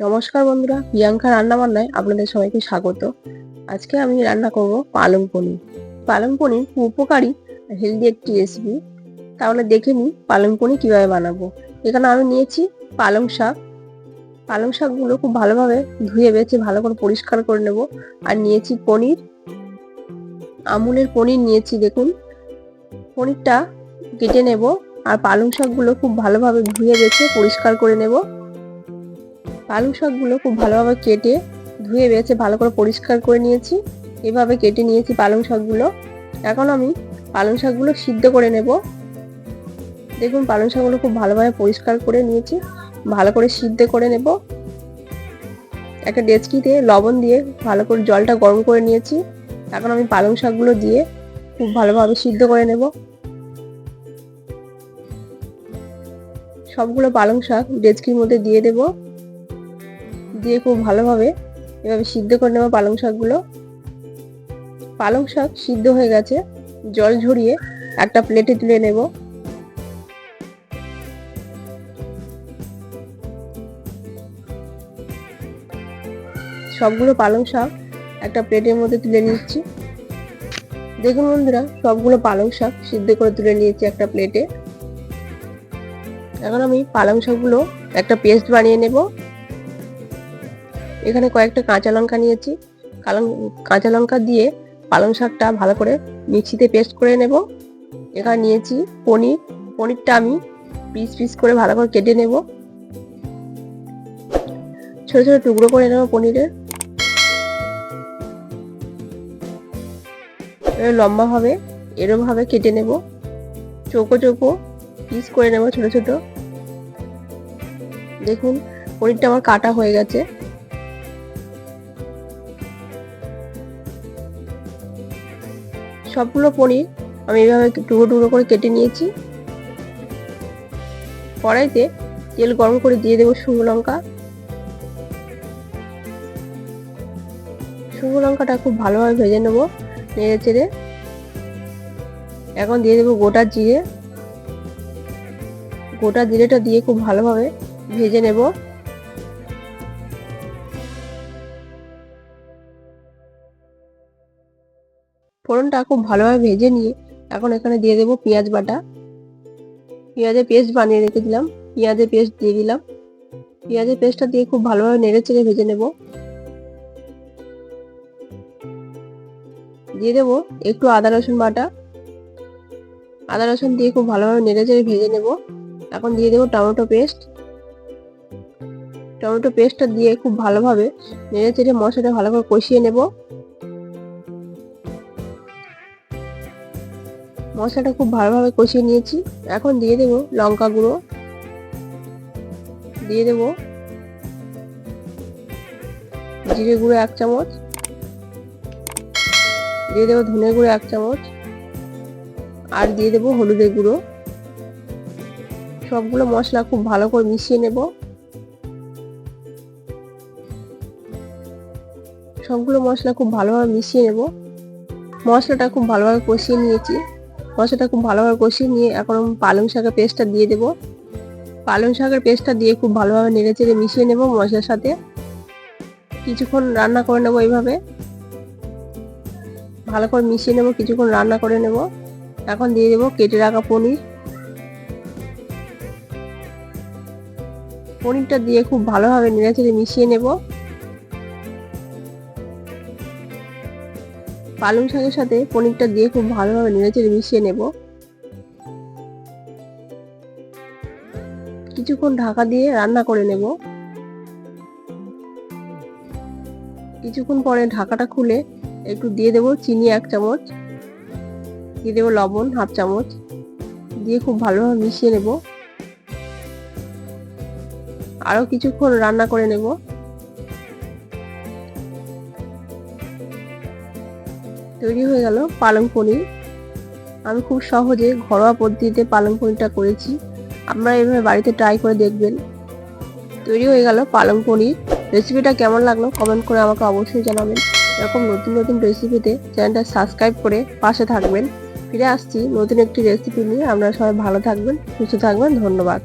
নমস্কার বন্ধুরা, প্রিয়াঙ্কা রান্না বান্নায় আপনাদের সবাইকে স্বাগত। আজকে আমি রান্না করব পালং পনির। পালং পনির খুব উপকারী হেলদি একটি রেসিপি। তাহলে দেখে নিই পালং পনির কিভাবে বানাবো। এখানে আমি নিয়েছি পালং শাক। পালং শাকগুলো খুব ভালোভাবে ধুয়ে বেছে ভালো করে পরিষ্কার করে নেব। আর নিয়েছি পনির, আমুলের পনির নিয়েছি। দেখুন, পনিরটা কেটে নেব আর পালং শাকগুলো খুব ভালোভাবে ধুয়ে বেছে পরিষ্কার করে নেব। পালং শাকগুলো খুব ভালোভাবে কেটে ধুয়ে বেছে ভালো করে পরিষ্কার করে নিয়েছি। এভাবে কেটে নিয়েছি পালং শাকগুলো। এখন আমি পালং শাকগুলো সিদ্ধ করে নেব। দেখুন, পালং শাকগুলো খুব ভালোভাবে পরিষ্কার করে নিয়েছি, ভালো করে সিদ্ধ করে নেব। একটা ডেচকিতে লবণ দিয়ে ভালো করে জলটা গরম করে নিয়েছি। এখন আমি পালং শাকগুলো দিয়ে খুব ভালোভাবে সিদ্ধ করে নেব। সবগুলো পালং শাক ডেচকির মধ্যে দিয়ে দেব, দিয়ে খুব ভালোভাবে এভাবে সিদ্ধ করে নেব পালং শাকগুলো। পালং শাক সিদ্ধ হয়ে গেছে, জল ঝরিয়ে একটা প্লেটে তুলে নেব। সবগুলো পালং শাক একটা প্লেটের মধ্যে তুলে নিচ্ছি। দেখুন বন্ধুরা, সবগুলো পালং শাক সিদ্ধ করে তুলে নিয়েছি একটা প্লেটে। এখন আমি পালং শাকগুলো একটা পেস্ট বানিয়ে নেব। এখানে কয়েকটা কাঁচা লঙ্কা নিয়েছি। কাঁচা লঙ্কা দিয়ে পালং শাকটা ভালো করে মিক্সিতে পেস্ট করে নেব। এখানে নিয়েছি পনির। পনিরটা আমি পিস পিস করে ভালো করে কেটে নেব। ছোট ছোট টুকরো করে নেব পনিরের। লম্বা হবে এরকম ভাবে কেটে নেব। চৌকো চৌকো পিস করে নেব ছোট ছোট। দেখুন, পনিরটা আমার কাটা হয়ে গেছে। সবগুলো পনির আমি এভাবে টুকরো টুকরো করে কেটে নিয়েছি। কড়াইতে তেল গরম করে দিয়ে দেবো শুকনো লঙ্কা। শুকনো লঙ্কাটা খুব ভালোভাবে ভেজে নেব নেড়ে চেড়ে। এখন দিয়ে দেবো গোটা জিরে। গোটা জিরেটা দিয়ে খুব ভালোভাবে ভেজে নেব। ফোড়নটা খুব ভালোভাবে ভেজে নিয়ে এখন এখানে দিয়ে দেবো পেঁয়াজ বাটা। পেঁয়াজের পেস্ট বানিয়ে রেখেছিলাম, পেঁয়াজের পেস্ট দিয়ে দিলাম। পেঁয়াজের পেস্টটা দিয়ে খুব ভালোভাবে নেড়ে চেড়ে ভেজে নেব। দিয়ে দেবো একটু আদা রসুন বাটা। আদা রসুন দিয়ে খুব ভালোভাবে নেড়ে চেড়ে ভেজে নেব। এখন দিয়ে দেবো টমেটো পেস্ট। টমেটো পেস্টটা দিয়ে খুব ভালোভাবে নেড়ে চেড়ে মশলাটা ভালো করে কষিয়ে নেব। মশলাটা খুব ভালোভাবে কষিয়ে নিয়েছি। এখন দিয়ে দেবো লঙ্কা গুঁড়ো, দিয়ে দেবো জিরে গুঁড়ো 1 চামচ, দিয়ে দেবো ধনে গুঁড়ো 1 চামচ, আর দিয়ে দেবো হলুদের গুঁড়ো। সবগুলো মশলা খুব ভালো করে মিশিয়ে নেব। সবগুলো মশলা খুব ভালোভাবে মিশিয়ে নেব। মশলাটা খুব ভালোভাবে কষিয়ে নিয়েছি। মশলাটা খুব ভালোভাবে কষিয়ে নিয়ে এখন পালং শাকের পেস্টটা দিয়ে দেবো। পালং শাকের পেস্টটা দিয়ে খুব ভালোভাবে নেড়ে চেড়ে মিশিয়ে নেব মশলার সাথে। কিছুক্ষণ রান্না করে নেব। এইভাবে ভালো করে মিশিয়ে নেব, কিছুক্ষণ রান্না করে নেব। এখন দিয়ে দেবো কেটে রাখা পনির। পনিরটা দিয়ে খুব ভালোভাবে নেড়ে চেড়ে মিশিয়ে নেব। পালং শাকের সাথে পনিরটা দিয়ে খুব ভালোভাবে নেড়ে চেড়ে মিশিয়ে নেব। কিছুক্ষণ ঢাকা দিয়ে রান্না করে নেব। কিছুক্ষণ পরে ঢাকাটা খুলে একটু দিয়ে দেবো চিনি 1 চামচ, দিয়ে দেবো লবণ 1/2 চামচ, দিয়ে খুব ভালোভাবে মিশিয়ে নেব। আরো কিছুক্ষণ রান্না করে নেব। তৈরি হয়ে গেল পালং পনির। আমি খুব সহজে ঘরোয়া পদ্ধতিতে পালং পনিরটা করেছি। আপনারা এইভাবে বাড়িতে ট্রাই করে দেখবেন। তৈরি হয়ে গেল পালং পনির। রেসিপিটা কেমন লাগলো কমেন্ট করে আমাকে অবশ্যই জানাবেন। এরকম নতুন নতুন রেসিপিতে চ্যানেলটা সাবস্ক্রাইব করে পাশে থাকবেন। ফিরে আসছি নতুন একটি রেসিপি নিয়ে। আপনারা সবাই ভালো থাকবেন, সুস্থ থাকবেন। ধন্যবাদ।